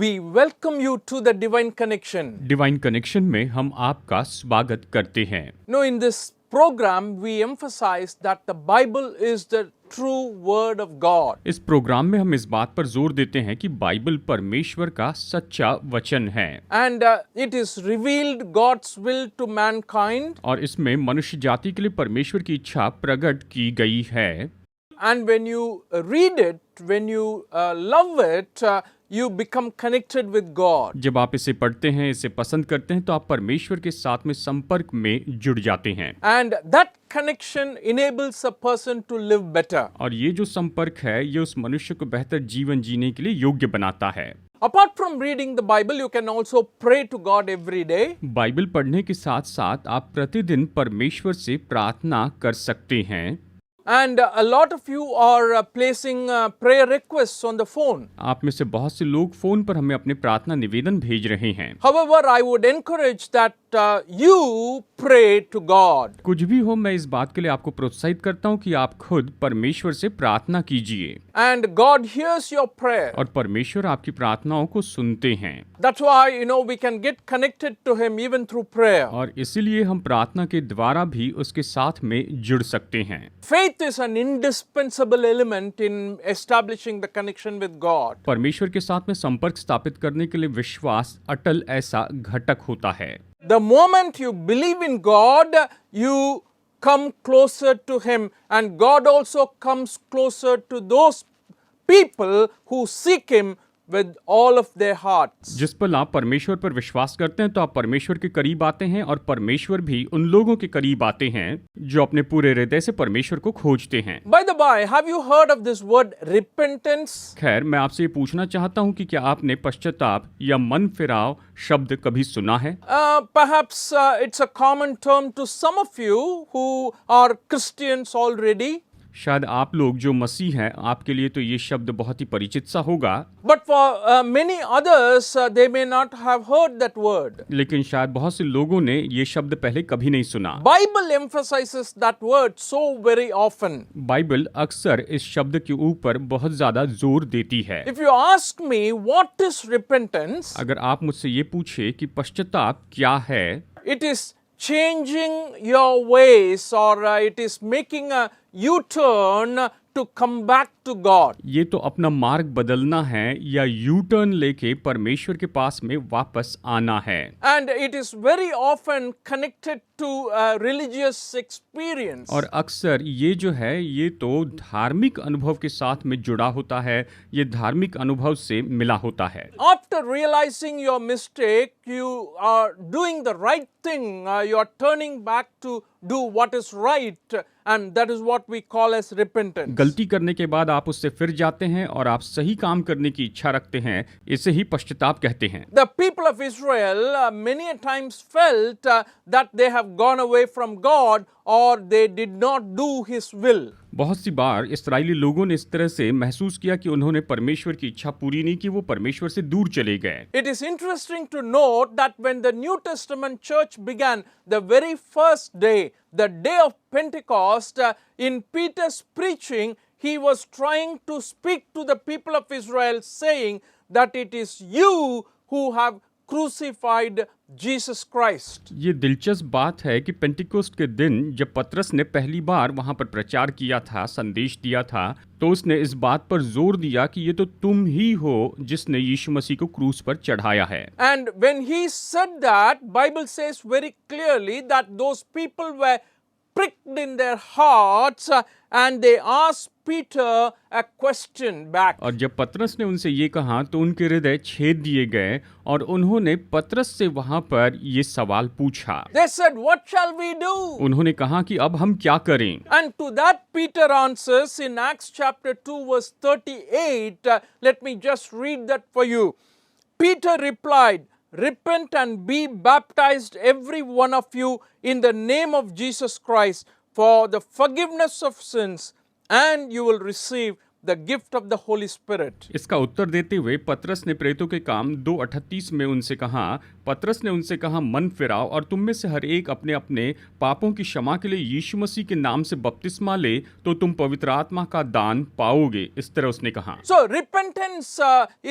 We welcome you to the Divine Connection. Divine connection में हम आपका स्वागत करते हैं। Now, in this program, we emphasize that the Bible is the true Word of God. इस programme में हम इस बात पर जोर देते हैं कि बाइबल परमेश्वर का सच्चा वचन है And it is revealed God's will to mankind. और इसमें मनुष्य जाति के लिए परमेश्वर की इच्छा प्रकट की गई है। And when you read it, when you love it, you become connected with God. जब आप इसे पढ़ते हैं, इसे पसंद करते हैं, तो आप परमेश्वर के साथ में संपर्क में जुड़ जाते हैं And that connection enables a person to live better. और ये जो संपर्क है ये उस मनुष्य को बेहतर जीवन जीने के लिए योग्य बनाता है। Apart from reading the Bible, you can also pray to God every day. Bible पढ़ने के साथ साथ आप प्रतिदिन परमेश्वर से प्रार्थना कर सकते हैं। And a lot of you are placing prayer requests on the phone. आप में से बहुत से लोग फोन पर हमें अपने प्रार्थना निवेदन भेज रहे हैं। However, I would encourage that you pray to God. कुछ भी हो, मैं इस बात के लिए आपको प्रोत्साहित करता हूँ कि आप खुद परमेश्वर से प्रार्थना कीजिए And God hears your prayer. और परमेश्वर आपकी प्रार्थनाओं को सुनते हैं। That's why, we can get connected to Him even through prayer. और इसीलिए हम प्रार्थना के द्वारा भी उसके साथ में जुड़ सकते हैं। Faith is an indispensable element in establishing the connection with God. परमेश्वर के साथ में संपर्क स्थापित करने के लिए विश्वास अटल ऐसा घटक होता है। The moment you believe in God, you come closer to Him, and God also comes closer to those people who seek Him with all of their hearts. जिस पल आप परमेश्वर पर विश्वास करते हैं तो आप परमेश्वर के करीब आते हैं और परमेश्वर भी उन लोगों के करीब आते हैं जो अपने पूरे हृदय से परमेश्वर को खोजते हैं। By the by, have you heard of this word repentance? खैर, मैं आपसे ये पूछना चाहता हूँ कि क्या आपने पश्चाताप या मन फिराव शब्द कभी सुना है? Perhaps it's a common term to some of you who are Christians already. शायद आप लोग जो मसीह हैं, आपके लिए तो ये शब्द बहुत ही परिचित सा होगा। But for many others, they may not have heard that word. लेकिन शायद बहुत से लोगों ने ये शब्द पहले कभी नहीं सुना। Bible emphasizes that word so very often. Bible अक्सर इस शब्द के ऊपर बहुत ज्यादा जोर देती है। If you ask me what is repentance, अगर आप मुझसे ये पूछे कि पश्चाताप क्या है, it is changing your ways, or it is making a U-turn to come back to God. ये तो अपना मार्ग बदलना है या यू टर्न लेके परमेश्वर के पास में वापस आना है। And it is very often connected to a religious experience. और अक्सर ये जो है ये तो धार्मिक अनुभव के साथ में जुड़ा होता है, ये धार्मिक अनुभव से मिला होता है। After realizing your mistake, you are doing the right thing. You are turning back to do what is right, and that is what we call as repentance. गलती करने के बाद आप उससे फिर जाते हैं और आप सही काम करने की इच्छा रखते हैं, इसे ही पश्चाताप कहते हैं। The people of Israel many a times felt that they have gone away from God, or they did not do His will. बहुत सी बार इस्राएली लोगों ने इस तरह से महसूस किया कि उन्होंने परमेश्वर की इच्छा पूरी नहीं की, वो परमेश्वर से दूर चले गए। It is interesting to note that when the New Testament church began, the very first day, the day of Pentecost, in Peter's preaching, he was trying to speak to the people of Israel, saying that it is you who have crucified Jesus Christ. ये दिलचस्प बात है कि Pentecost के दिन जब पतरस ने पहली बार वहां पर प्रचार किया था, संदेश दिया था, तो उसने इस बात पर जोर दिया कि ये तो तुम ही हो जिसने यीशु मसीह को क्रूस पर चढ़ाया है। And when he said that, Bible says very clearly that those people were pricked in their hearts, and they asked Peter a question back. और जब पतरस ने उनसे ये कहा तो उनके हृदय छेद दिए गए और उन्होंने पतरस से वहां पर ये सवाल पूछा। They said, "What shall we do?" उन्होंने कहा कि अब हम क्या करें? And to that Peter answers in Acts chapter 2 verse 38. Let me just read that for you. Peter replied, "Repent and be baptized every one of you in the name of Jesus Christ for the forgiveness of sins, and you will receive the gift of the Holy Spirit. इसका उत्तर देते हुए पतरस ने प्रेरितों के काम 2:38 में उनसे कहा, पतरस ने उनसे कहा, मन फिराओ और तुम में से हर एक अपने अपने पापों की क्षमा के लिए यीशु मसीह के नाम से बपतिस्मा ले तो तुम पवित्र आत्मा का दान पाओगे। इस तरह उसने कहा। So repentance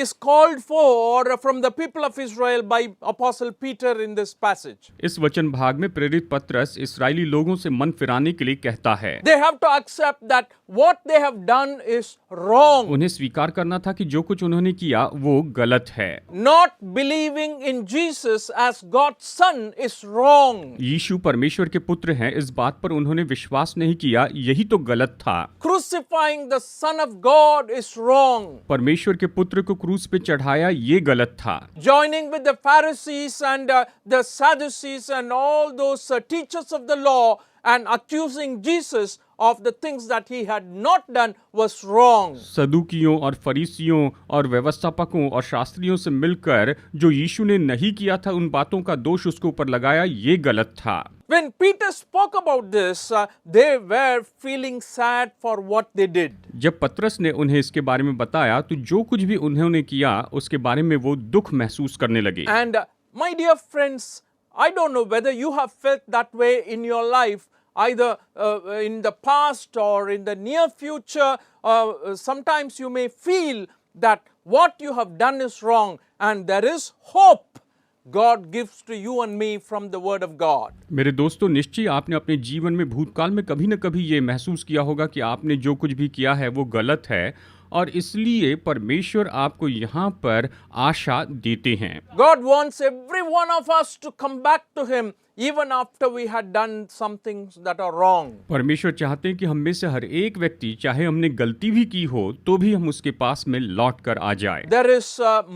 is called for from the people of Israel by Apostle Peter in this passage. इस वचन भाग में प्रेरित पतरस इस्राएली लोगों से मन फिराने के लिए कहता है। They have to accept that what they have done is wrong. उन्हें स्वीकार करना था कि जो कुछ उन्होंने किया वो गलत है। Not believing in Jesus as God's Son is wrong. यीशु परमेश्वर के पुत्र हैं, इस बात पर उन्होंने विश्वास नहीं किया, यही तो गलत था। Crucifying the Son of God is wrong. परमेश्वर के पुत्र को क्रूस पे चढ़ाया, ये गलत था। Joining with the Pharisees and the Sadducees and all those teachers of the law and accusing Jesus of the things that he had not done was wrong. सदूकियों और फरीसियों और व्यवस्थापकों और शास्त्रियों से मिलकर जो यीशु ने नहीं किया था, उन बातों का दोष उसके ऊपर लगाया, ये गलत था। When Peter spoke about this, they were feeling sad for what they did. जब पतरस ने उन्हें इसके बारे में बताया तो जो कुछ भी उन्होंने किया उसके बारे में वो दुख महसूस करने लगे। And my dear friends, I don't know whether you have felt that way in your life, either in the past or in the near future. Sometimes you may feel that what you have done is wrong, and there is hope God gives to you and me from the Word of God. मेरे दोस्तों, निश्चय आपने अपने जीवन में भूतकाल में कभी न कभी ये महसूस किया होगा कि आपने जो कुछ भी किया है वो गलत है, और इसलिए परमेश्वर आपको यहाँ पर आशा देते हैं। God wants every one of us to come back to Him even after we had done some things that are wrong. परमेश्वर चाहते हैं कि हम में से हर एक व्यक्ति, चाहे हमने गलती भी की हो तो भी हम उसके पास में लौट कर आ जाए। There is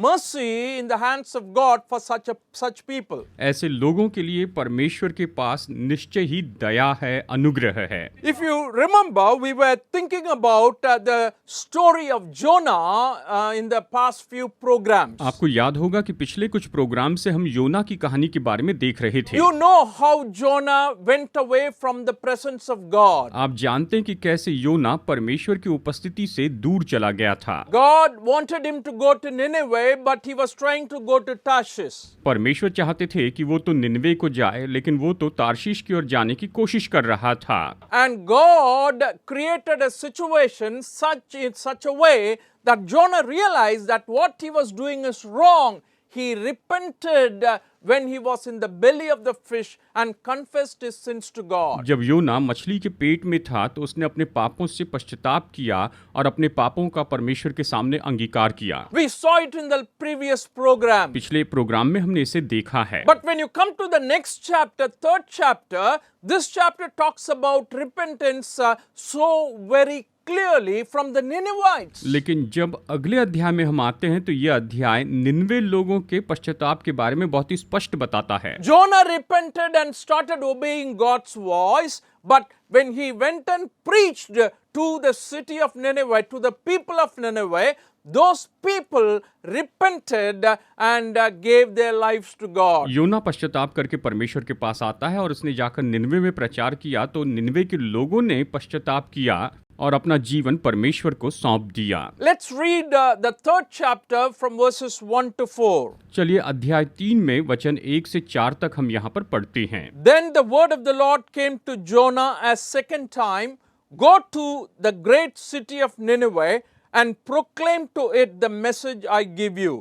mercy in the hands of God for such people. ऐसे लोगों के लिए परमेश्वर के पास निश्चय ही दया है, अनुग्रह है। If you remember, we were thinking about the story of Jonah in the past few programs. आपको याद होगा कि पिछले कुछ प्रोग्राम से हम योना की कहानी के बारे में देख रहे थे। You know how Jonah went away from the presence of God. आप जानते हैं कि कैसे योना परमेश्वर की उपस्थिति से दूर चला गया था। God wanted him to go to Nineveh, but he was trying to go to Tarshish. परमेश्वर चाहते थे कि वो तो निनवे को जाए, लेकिन वो तो तार्शीश की ओर जाने की कोशिश कर रहा था। And God created a situation in such a way that Jonah realized that what he was doing is wrong. He repented when he was in the belly of the fish and confessed his sins to God. जब योना मछली के पेट में था तो उसने अपने पापों से पश्चाताप किया और अपने पापों का परमेश्वर के सामने अंगीकार किया। We saw it in the previous program. पिछले प्रोग्राम में हमने इसे देखा है। But when you come to the next chapter, third chapter, this chapter talks about repentance so very clearly from the Ninevites. लेकिन जब अगले अध्याय में हम आते हैं तो यह अध्याय निनवे लोगों के पश्चाताप के बारे में बहुत ही स्पष्ट बताता है। Jonah repented and started obeying God's voice, but when he went and preached to the city of Nineveh, to the people of Nineveh, those people repented and gave their lives to God. योना पश्चाताप करके परमेश्वर के पास आता है और उसने जाकर निनवे में प्रचार किया तो निनवे के लोगों ने पश्चाताप किया और अपना जीवन परमेश्वर को सौंप दिया। Let's read the third chapter from verses 1 to 4. चलिए अध्याय 3 में वचन 1 से 4 तक हम यहाँ पर पढ़ते हैं। Then the word of the Lord came to Jonah a second time, go to the great city of Nineveh and proclaim to it the message I give you.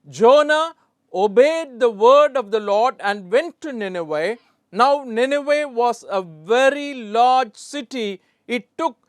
Jonah obeyed the word of the Lord and went to Nineveh. Now Nineveh was a very large city. It took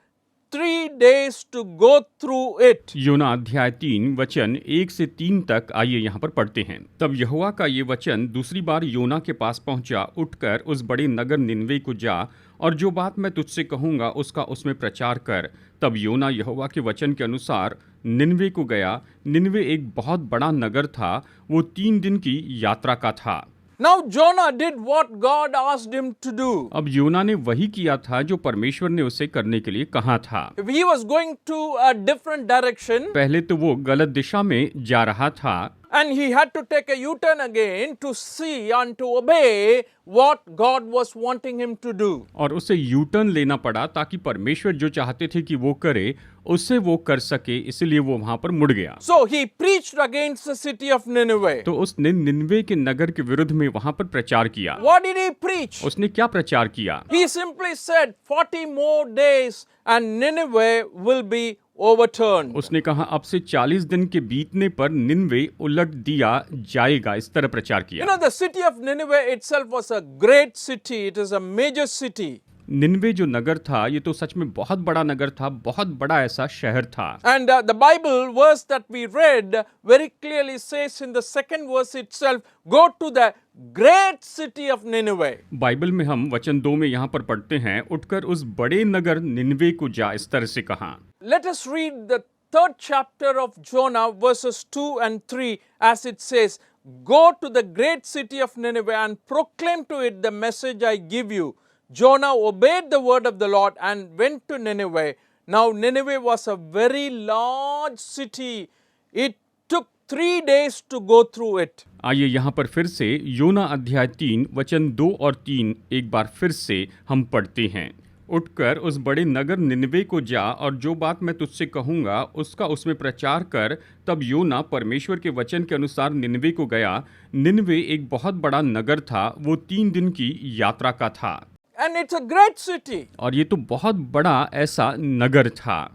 3 days to go through it. योना अध्याय 3 वचन 1 से 3 तक आइए यहाँ पर पढ़ते हैं। तब यहोवा का ये वचन दूसरी बार योना के पास पहुंचा, उठकर उस बड़े नगर निनवे को जा और जो बात मैं तुझसे कहूँगा उसका उसमें प्रचार कर। तब योना यहोवा के वचन के अनुसार निनवे को गया। निनवे एक बहुत बड़ा नगर था, वो 3 दिन की यात्रा का था। Now Jonah did what God asked him to do. अब योना ने वही किया था जो परमेश्वर ने उसे करने के लिए कहा था। He was going to a different direction. पहले तो वो गलत दिशा में जा रहा था। And he had to take a U-turn again to see and to obey what God was wanting him to do. और उसे यू टर्न लेना पड़ा ताकि परमेश्वर जो चाहते थे कि वो करे उसे वो कर सके, इसलिए वो वहां पर मुड़ गया। So he preached against the city of Nineveh. तो उसने निनवे के नगर के विरुद्ध में वहां पर प्रचार किया। What did he preach? उसने क्या प्रचार किया? He simply said 40 more days and Nineveh will be overturned. उसने कहा अब से 40 दिन के बीतने पर निनवे उलट दिया जाएगा, इस तरह प्रचार You किया। know, the city of Nineveh itself was a great city. It is a major city. Nineveh जो नगर था ये तो सच में बहुत बड़ा नगर था, बहुत बड़ा ऐसा शहर था। And the Bible verse that we read very clearly says in the second verse itself, go to the great city of Nineveh. Bible में हम वचन 2 में यहाँ पर पढ़ते हैं, उठकर उस बड़े नगर निनवे को जा, इस तरह से कहा। Let us read the third chapter of Jonah verses 2 and 3 as it says, go to the great city of Nineveh and proclaim to it the message I give you. Jonah obeyed the word of the Lord and went to Nineveh. Now Nineveh was a very large city. It took 3 days to go through it. आइए यहाँ पर फिर से योना अध्याय 3 वचन 2 और 3 एक बार फिर से हम पढ़ते हैं। उठकर उस बड़े नगर निनवे को जा और जो बात मैं तुझसे कहूँगा उसका उसमें प्रचार कर। तब योना परमेश्वर के वचन के अनुसार निनवे को गया। निनवे एक बहुत बड़ा नगर था, वो 3 दिन की यात्रा का था। And it's a great city. और ये तो बहुत बड़ा ऐसा नगर था।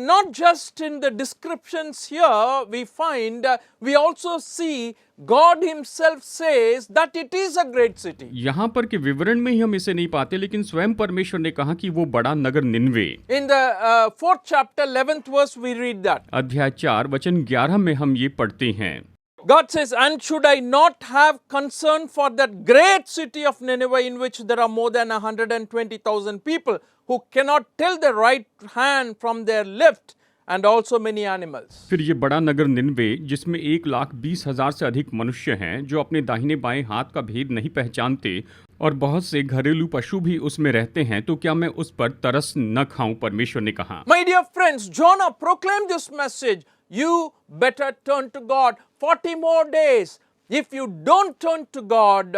Not just in the descriptions here we find, we also see God himself says that it is a great city. यहाँ पर के विवरण में ही हम इसे नहीं पाते, लेकिन स्वयं परमेश्वर ने कहा कि वो बड़ा नगर Nineveh. In the 4th chapter 11th verse we read that. अध्याय 4 वचन 11 में हम ये पढ़ते हैं। God says, and should I not have concern for that great city of Nineveh in which there are more than 120,000 people who cannot tell their right hand from their left and also many animals. फिर ये बड़ा नगर निनवे जिसमें 1,20,000 से अधिक मनुष्य हैं जो अपने दाहिने बाएं हाथ का भेद नहीं पहचानते और बहुत से घरेलू पशु भी उसमें रहते हैं, तो क्या मैं उस पर तरस न खाऊं? परमेश्वर ने कहा। My dear friends, Jonah proclaimed this message. You better turn to God. 40 more days. If you don't turn to God,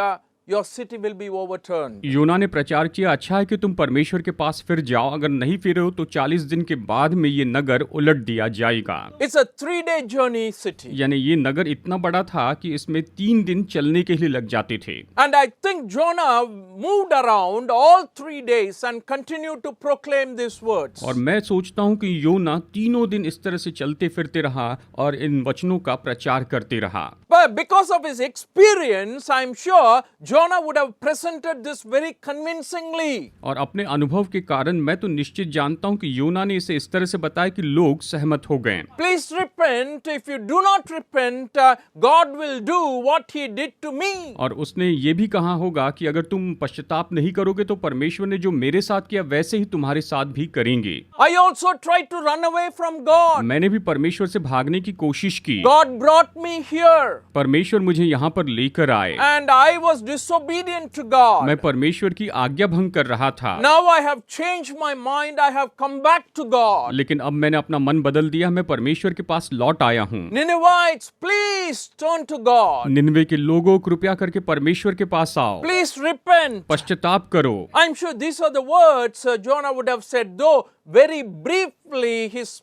your city will be overturned. योना ने प्रचार किया, अच्छा है कि तुम परमेश्वर के पास फिर जाओ, अगर नहीं फिरे हो तो 40 दिन के बाद में ये नगर उलट दिया जाएगा। It's a 3-day journey city. यानी ये नगर इतना बड़ा था कि इसमें 3 दिन चलने के लिए लग जाते थे। And I think Jonah moved around all 3 days and continued to proclaim these words. और मैं सोचता हूँ कि योना तीनों दिन इस तरह से चलते फिरते रहा और इन वचनों का प्रचार करते रहा। But because of his experience, I'm sure Jonah would have presented this very convincingly. और अपने अनुभव के कारण मैं तो निश्चित जानता हूँ कि योना ने इसे इस तरह से बताया कि लोग सहमत हो गए। Please repent. If you do not repent, God will do what he did to me. और उसने ये भी कहा होगा कि अगर तुम पश्चाताप नहीं करोगे तो परमेश्वर ने जो मेरे साथ किया वैसे ही तुम्हारे साथ भी करेंगे। I also tried to run away from God. मैंने भी परमेश्वर से भागने की कोशिश की। God brought me here. परमेश्वर मुझे यहाँ पर लेकर आए। And I was disobedient to God. मैं परमेश्वर की आज्ञा भंग कर रहा था। Now I have changed my mind. I have come back to God. लेकिन अब मैंने अपना मन बदल दिया, मैं परमेश्वर के पास लौट आया हूँ। Ninevites, please turn to God. Nineveh के लोगों, कृपया करके परमेश्वर के पास आओ, Please repent. पश्चाताप करो। I'm sure these are the words Jonah would have said, though very briefly his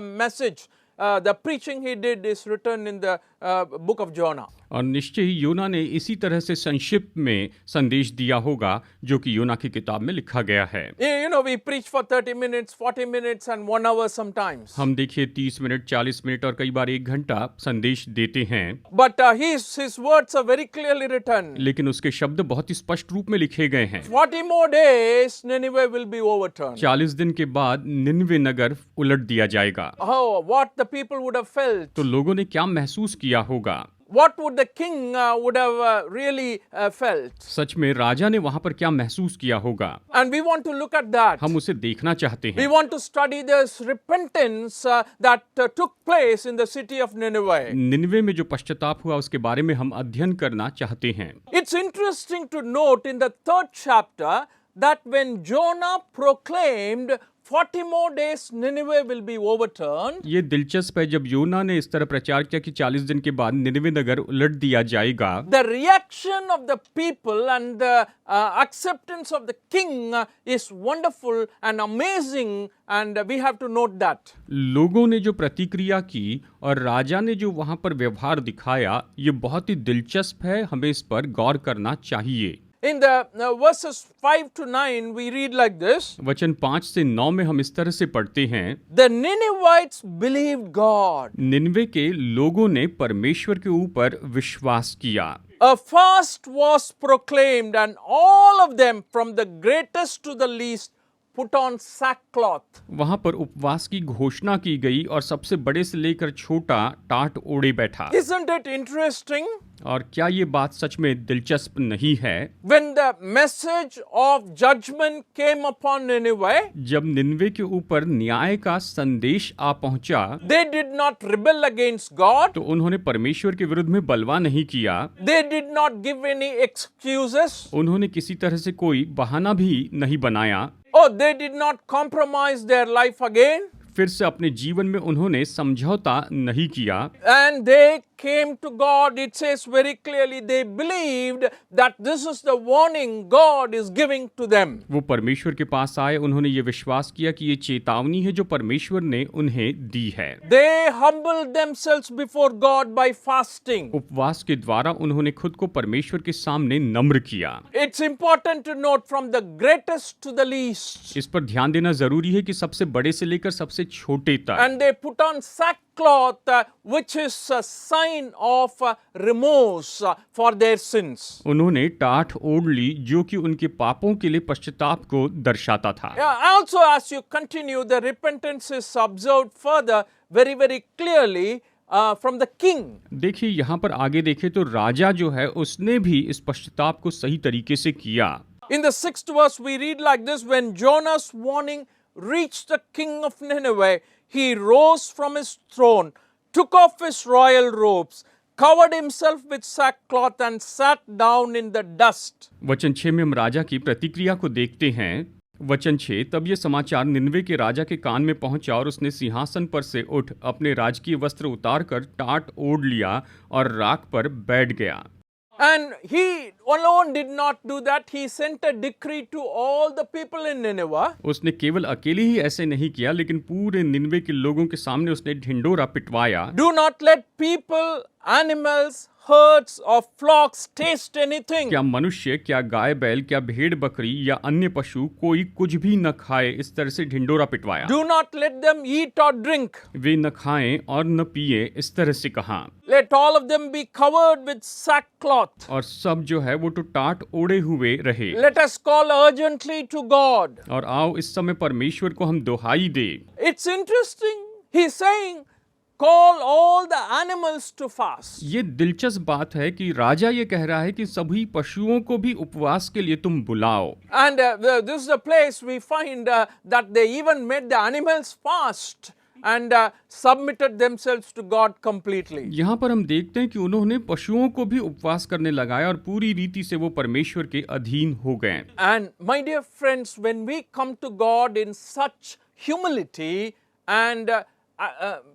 message, the preaching he did is written in the book of Jonah. और निश्चय ही योना ने इसी तरह से संक्षिप्त में संदेश दिया होगा जो कि योना की किताब में लिखा गया है। You know, we preach for 30 minutes, 40 minutes and 1 hour sometimes. हम देखिए 30 मिनट, 40 मिनट और कई बार 1 घंटा संदेश देते हैं, But his words are very clearly written. लेकिन उसके शब्द बहुत ही स्पष्ट रूप में लिखे गए हैं। 40 more days, Nineveh will be overturned. 40 दिन के बाद निनवे नगर उलट दिया जाएगा। Oh, what the people would have felt. तो लोगों ने क्या महसूस किया होगा? What would the king would have really felt. सच में राजा ने वहां पर क्या महसूस किया होगा? And we want to look at that. हम उसे देखना चाहते We हैं। want to study this repentance that took place in the city of Nineveh. Nineveh में जो पश्चाताप हुआ उसके बारे में हम अध्ययन करना चाहते हैं। It's interesting to note in the 3rd chapter that when Jonah proclaimed 40 more days Nineveh will be overturned. ये दिलचस्प है, जब योना ने इस तरह प्रचार किया कि 40 दिन के बाद निनवे नगर उलट दिया जाएगा, The reaction of the people and the acceptance of the king is wonderful and amazing, and we have to note that. लोगों ने जो प्रतिक्रिया की और राजा ने जो वहां पर व्यवहार दिखाया, ये बहुत ही दिलचस्प है, हमें इस पर गौर करना चाहिए। In the verses 5 to 9, we read like this. वचन 5 से 9 में हम इस तरह से पढ़ते हैं, The Ninevites believed God. Nineveh के लोगों ने परमेश्वर के ऊपर विश्वास किया। A fast was proclaimed, and all of them, from the greatest to the least, put on sackcloth. वहां पर उपवास की घोषणा की गई और सबसे बड़े से लेकर छोटा टाट ओढ़े बैठा। Isn't it interesting? और क्या ये बात सच में दिलचस्प नहीं है? When the message of judgment came upon Nineveh, जब निनवे के ऊपर न्याय का संदेश आ पहुंचा, they did not rebel against God. तो उन्होंने परमेश्वर के विरुद्ध में बलवा नहीं किया, They did not give any excuses. उन्होंने किसी तरह से कोई बहाना भी नहीं बनाया, Oh, they did not compromise their life again. फिर से अपने जीवन में उन्होंने समझौता नहीं किया, And they came to God. It says very clearly they believed that this is the warning God is giving to them. वो परमेश्वर के पास आए, उन्होंने ये विश्वास किया कि ये चेतावनी है जो परमेश्वर ने उन्हें दी है। They humbled themselves before God by fasting. उपवास के द्वारा उन्होंने खुद को परमेश्वर के सामने नम्र किया। It's important to note from the greatest to the least. इस पर ध्यान देना जरूरी है कि सबसे बड़े से लेकर सबसे छोटे तक, And they put on sackcloth, which is a sign of remorse for their sins. उन्होंने टाट ओढ़ ली जो कि उनके पापों के लिए पश्चाताप को दर्शाता था। Yeah, also, as you continue, the repentance is observed further very, very clearly from the king. देखिए, यहाँ पर आगे देखें तो राजा जो है उसने भी इस पश्चाताप को सही तरीके से किया। In the 6th verse, we read like this: When Jonah's warning reached the king of Nineveh, he rose from his throne, took off his royal robes, covered himself with sackcloth, and sat down in the dust. वचन 6 में हम राजा की प्रतिक्रिया को देखते हैं। वचन 6, तब ये समाचार निनवे के राजा के कान में पहुंचा और उसने सिंहासन पर से उठ अपने राजकीय वस्त्र उतारकर टाट ओढ़ लिया और राख पर बैठ गया। And he alone did not do that. He sent a decree to all the people in Nineveh. उसने केवल अकेले ही ऐसे नहीं किया, लेकिन पूरे निनवे के लोगों के सामने उसने Dhindora पिटवाया। Do not let people, animals, herds or flocks taste anything. क्या मनुष्य, क्या गाय बैल, क्या भेड़ बकरी या अन्य पशु कोई कुछ भी न खाए, इस तरह से Dhindora पिटवाया। Do not let them eat or drink. वे न खाएं और न पिए, इस तरह से कहा। Let all of them be covered with sackcloth. और सब जो है वो तो टाट ओढ़े हुए रहे। Let us call urgently to God. और आओ इस समय परमेश्वर को हम दोहाई दे। It's interesting. He's saying, call all the animals to fast. ये दिलचस्प बात है कि राजा ये कह रहा है कि सभी पशुओं को भी उपवास के लिए तुम बुलाओ। And this is the place we find that they even made the animals fast and submitted themselves to God completely. यहाँ पर हम देखते हैं कि उन्होंने पशुओं को भी उपवास करने लगाया और पूरी रीति से वो परमेश्वर के अधीन हो गए। And my dear friends, when we come to God in such humility and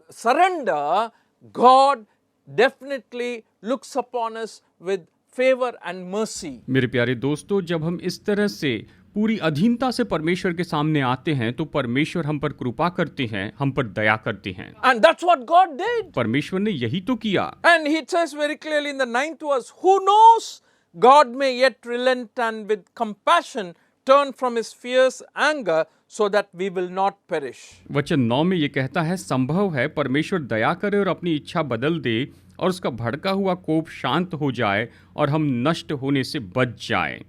surrender, God definitely looks upon us with favor and mercy. मेरे प्यारे दोस्तों, जब हम इस तरह से पूरी अधीनता से परमेश्वर के सामने आते हैं तो परमेश्वर हम पर कृपा करते हैं, हम पर दया करते हैं। And that's what God did. परमेश्वर ने यही तो किया। And he says very clearly in the 9th verse, who knows, God may yet relent and with compassion turn from his fierce anger so that we will not perish. वचन 9 में ये कहता है, संभव है परमेश्वर दया करे और अपनी इच्छा बदल दे और उसका भड़का हुआ कोप शांत हो जाए और हम नष्ट होने से बच जाएं।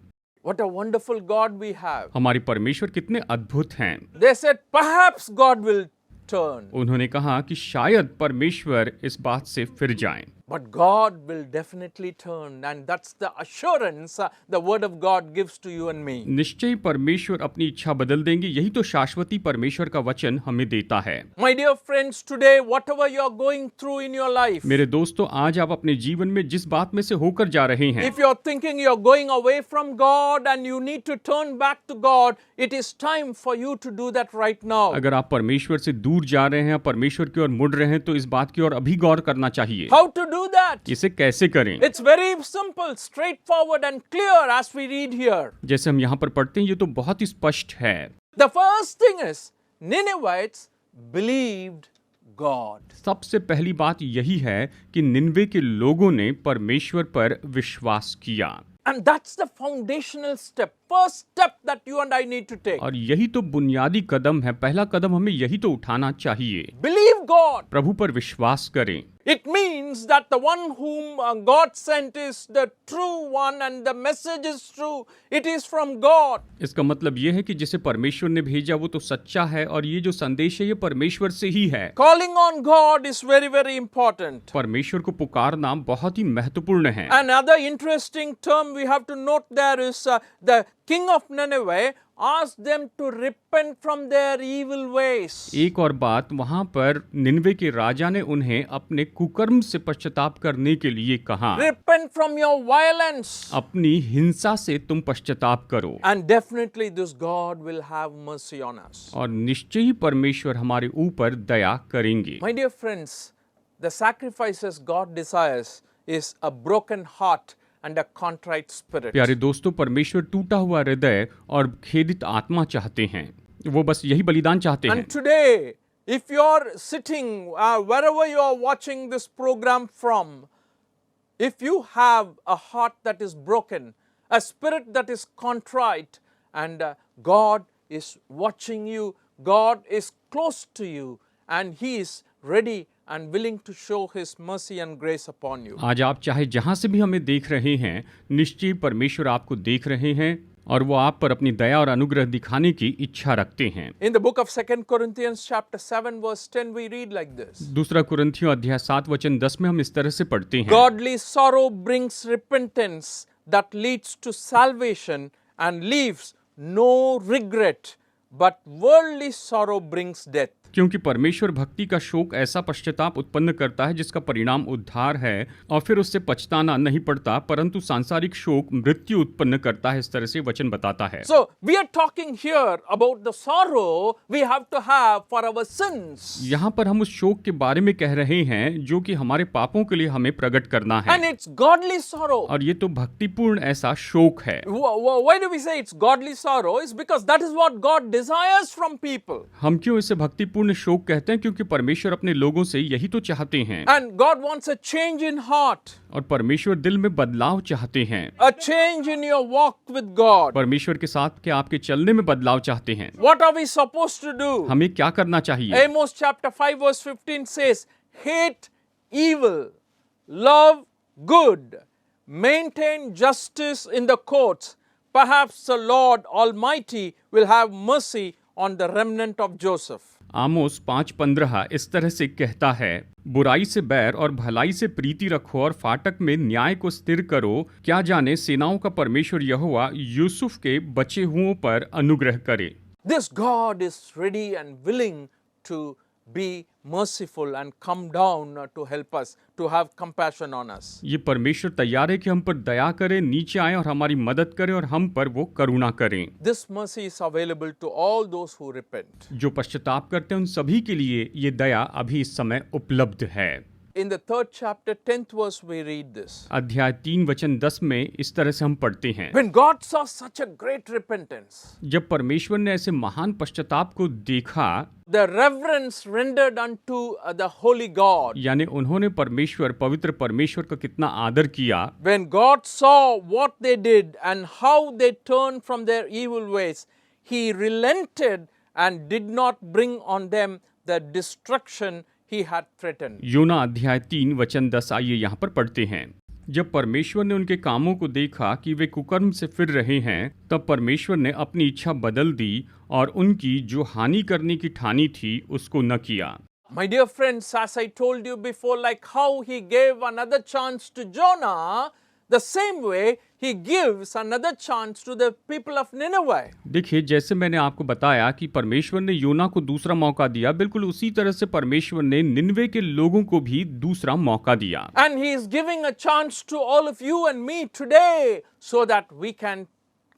What a wonderful God we have. हमारे परमेश्वर कितने अद्भुत हैं। They said, perhaps God will turn. उन्होंने कहा कि शायद परमेश्वर इस बात से फिर जाएं। But God will definitely turn, and that's the assurance the Word of God gives to you and me. निश्चय परमेश्वर अपनी इच्छा बदल देंगे, यही तो शाश्वती परमेश्वर का वचन हमें देता है। My dear friends, today, whatever you are going through in your life, मेरे दोस्तों, आज आप अपने जीवन में जिस बात में से होकर जा रहे हैं, if you are thinking you are going away from God and you need to turn back to God, it is time for you to do that right now. अगर आप परमेश्वर से दूर जा रहे हैं, परमेश्वर की ओर मुड़ रहे हैं, तो इस बात की ओर अभी गौर करना चाहिए। How to do that? इसे कैसे करें? It's very simple, straightforward and clear as we read here. जैसे हम यहाँ पर पढ़ते हैं, ये तो बहुत ही स्पष्ट है। The first thing is, Ninevites believed God. सबसे पहली बात यही है कि निनवे के लोगों ने परमेश्वर पर विश्वास किया, And that's the foundational step, first step that you and I need to take. और यही तो बुनियादी कदम है। पहला कदम हमें यही तो उठाना चाहिए। Believe God. प्रभु पर विश्वास करें। It means that the one whom God sent is the true one and the message is true. It is from God. इसका मतलब यह है कि जिसे परमेश्वर ने भेजा वो तो सच्चा है, और ये जो संदेश है ये परमेश्वर से ही है। Calling on God is very, very important. परमेश्वर को पुकारना बहुत ही महत्वपूर्ण है। Another interesting term we have to note there is the king of Nineveh asked them to repent from their evil ways. एक और बात, वहां पर निनवे के राजा ने उन्हें अपने कुकर्म से पश्चाताप करने के लिए कहा। Repent from your violence. अपनी हिंसा से तुम पश्चाताप करो, And definitely this God will have mercy on us. और निश्चय ही परमेश्वर हमारे ऊपर दया करेंगे। My dear friends, the sacrifices God desires is a broken heart and a contrite spirit. प्यारे दोस्तों, परमेश्वर टूटा हुआ हृदय और खेदित आत्मा चाहते हैं। वो बस यही बलिदान चाहते हैं। And today, if you're sitting wherever you are watching this program from, if you have a heart that is broken, a spirit that is contrite, and God is watching you, God is close to you, and He is ready and willing to show His mercy and grace upon you. आज आप चाहे जहां से भी हमें देख रहे हैं, निश्चय परमेश्वर आपको देख रहे हैं और वो आप पर अपनी दया और अनुग्रह दिखाने की इच्छा रखते हैं। In the book of 2 Corinthians chapter 7 verse 10 we read like this. दूसरा कुरिन्थियों अध्याय 7 वचन 10 में हम इस तरह से पढ़ते हैं। Godly sorrow brings repentance that leads to salvation and leaves no regret, but worldly sorrow brings death. क्योंकि परमेश्वर भक्ति का शोक ऐसा पश्चाताप उत्पन्न करता है जिसका परिणाम उद्धार है, और फिर उससे पछताना नहीं पड़ता, परंतु सांसारिक शोक मृत्यु उत्पन्न करता है। इस तरह से वचन बताता है। So we are talking here about the sorrow we have to have for our sins. यहाँ पर हम उस शोक के बारे में कह रहे हैं जो कि हमारे पापों के लिए हमें प्रकट करना है, And it's godly sorrow. और ये तो भक्तिपूर्ण ऐसा शोक है। Why do we say it's godly sorrow? It's because that is what God desires from people. हम क्यों इसे भक्तिपूर्ण शोक कहते हैं? क्योंकि परमेश्वर अपने लोगों से यही तो चाहते हैं, And God wants a change in heart, और परमेश्वर दिल में बदलाव चाहते हैं। a change in your walk with God. परमेश्वर के साथ के आपके चलने में बदलाव चाहते हैं। What are we supposed to do? हमें क्या करना चाहिए? Amos chapter 5 verse 15 says, hate evil, love good, maintain justice in the courts. Perhaps the Lord Almighty will have mercy on the remnant of Joseph. आमोस 5:15 इस तरह से कहता है, बुराई से बैर और भलाई से प्रीति रखो और फाटक में न्याय को स्थिर करो। क्या जाने सेनाओं का परमेश्वर यहोवा यूसुफ के बचे हुओं पर अनुग्रह करे। This God is ready and willing to be merciful and come down to help us, to have compassion on us. ये परमेश्वर तैयार है कि हम पर दया करे, नीचे आए और हमारी मदद करे और हम पर वो करुणा करें। This mercy is available to all those who repent. जो पश्चाताप करते हैं उन सभी के लिए ये दया अभी इस समय उपलब्ध है। In the 3rd chapter, 10th verse, we read this. अध्याय 3 वचन 10 में इस तरह से हम पढ़ते हैं, When God saw such a great repentance, जब परमेश्वर ने ऐसे महान पश्चाताप को देखा, the reverence rendered unto the holy God. यानी उन्होंने परमेश्वर, पवित्र परमेश्वर का कितना आदर किया। When God saw what they did and how they turned from their evil ways, He relented and did not bring on them the destruction He had threatened. योना अध्याय 3 वचन 10 आइए यहाँ पर पढ़ते हैं। जब परमेश्वर ने उनके कामों को देखा कि वे कुकर्म से फिर रहे हैं, तब परमेश्वर ने अपनी इच्छा बदल दी और उनकी जो हानि करने की ठानी थी उसको न किया। My dear friends, as I told you before, like how he gave another chance to Jonah, the same way he gives another chance to the people of Nineveh. देखिए, जैसे मैंने आपको बताया कि परमेश्वर ने योना को दूसरा मौका दिया, बिल्कुल उसी तरह से परमेश्वर ने निनवे के लोगों को भी दूसरा मौका दिया। And he is giving a chance to all of you and me today so that we can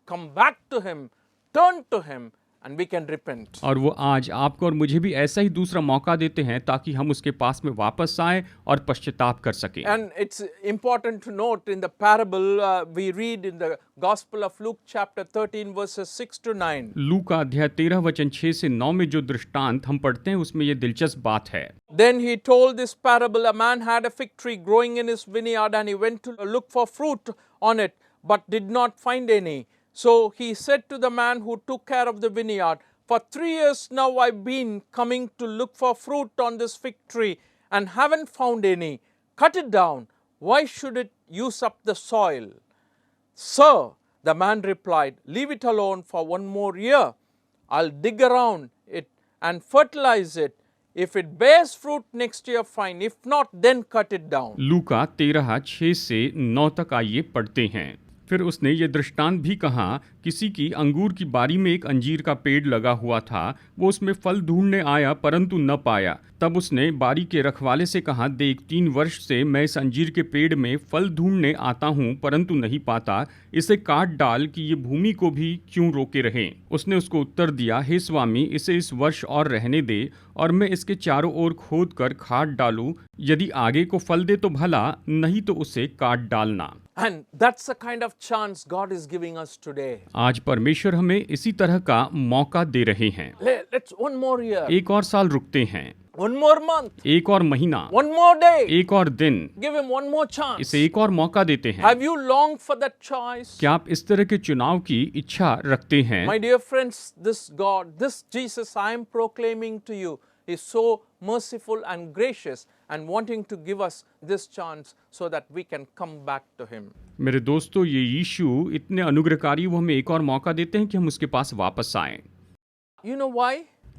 come back to him, turn to him, and we can repent. और वो आज आपको और मुझे भी ऐसा ही दूसरा मौका देते हैं ताकि हम उसके पास में वापस आएं और पश्चाताप कर सकें। And it's important to note in the parable we read in the Gospel of Luke chapter 13 verses 6 to 9. लूका अध्याय 13 वचन 6 से 9 में जो दृष्टांत हम पढ़ते हैं उसमें ये दिलचस्प बात है। Then he told this parable, a man had a fig tree growing in his vineyard and he went to look for fruit on it but did not find any. So he said to the man who took care of the vineyard, for 3 years now I've been coming to look for fruit on this fig tree and haven't found any. Cut it down. Why should it use up the soil? Sir, the man replied, leave it alone for 1 more year. I'll dig around it and fertilize it. If it bears fruit next year, fine. If not, then cut it down. लूका 13 6 से 9 तक आइए पढ़ते हैं। फिर उसने ये दृष्टांत भी कहा, किसी की अंगूर की बारी में एक अंजीर का पेड़ लगा हुआ था। वो उसमें फल ढूंढने आया परंतु न पाया। तब उसने बारी के रखवाले से कहा, देख 3 वर्ष से मैं इस अंजीर के पेड़ में फल ढूंढने आता हूँ परंतु नहीं पाता। इसे काट डाल कि ये भूमि को भी क्यों रोके रहे। उसने उसको उत्तर दिया, हे स्वामी, इसे इस वर्ष और रहने दे और मैं इसके चारों ओर खोद कर खाद डालूं। यदि आगे को फल दे तो भला, नहीं तो उसे काट डालना। And that's the kind of chance God is giving us today. आज परमेश्वर हमें इसी तरह का मौका दे रहे हैं। Let's 1 more year, एक और साल रुकते हैं, 1 more month, एक और महीना, 1 more day. एक और दिन, Give him 1 more chance. इसे एक और मौका देते हैं। Have you longed for that choice? क्या आप इस तरह के चुनाव की इच्छा रखते हैं? My dear friends, this God, this Jesus I am proclaiming to you is so merciful and gracious and wanting to give us this chance so that we can come back to him. मेरे दोस्तों, ये यीशु इतने अनुग्रहकारी, वो हमें एक और मौका देते हैं कि हम उसके पास वापस आएं। You know why?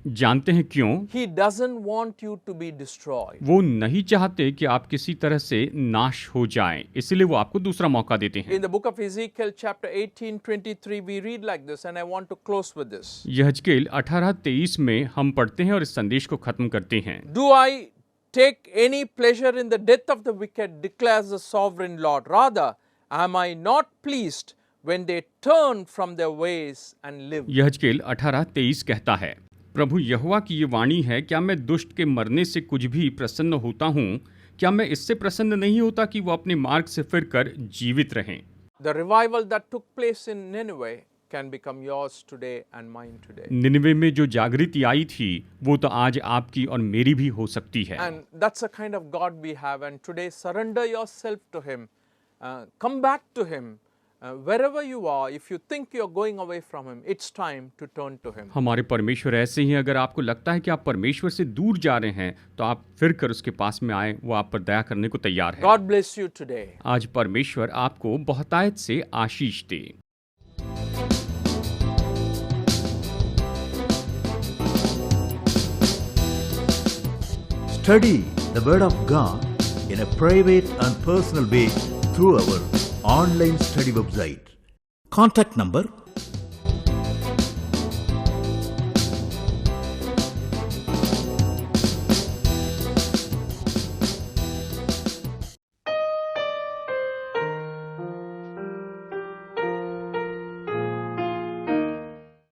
जानते हैं क्यों? He doesn't want you to be destroyed. वो नहीं चाहते कि आप किसी तरह से नाश हो जाएं, इसलिए वो आपको दूसरा मौका देते हैं। In the book of Ezekiel chapter 18:23 we read like this, and I want to close with this. यहजकेल 18:23 में हम पढ़ते हैं और इस संदेश को खत्म करते हैं। Do I take any pleasure in the death of the wicked, declares the sovereign Lord. Rather, am I not pleased when they turn from their ways and live? यहजकेल 18:23 कहता है, प्रभु यहोवा की ये वाणी है, क्या मैं दुष्ट के मरने से कुछ भी प्रसन्न होता हूँ? क्या मैं इससे प्रसन्न नहीं होता कि वो अपने मार्ग से फिरकर जीवित रहें? The revival that took place in Nineveh can become yours today and mine today. Nineveh में जो जागृति आई थी, वो तो आज आपकी और मेरी भी हो सकती है। And that's the kind of God we have. And today, surrender yourself to Him. Come back to Him. Wherever you are, if you think you're going away from Him, it's time to turn to Him. हमारे परमेश्वर ऐसे ही हैं। अगर आपको लगता है कि आप परमेश्वर से दूर जा रहे हैं, तो आप फिर कर उसके पास में आए, वो आप पर दया करने को तैयार है। God bless you today. आज परमेश्वर आपको बहुतायत से आशीष दे। Study the Word of God in a private and personal way through our online study website. Contact number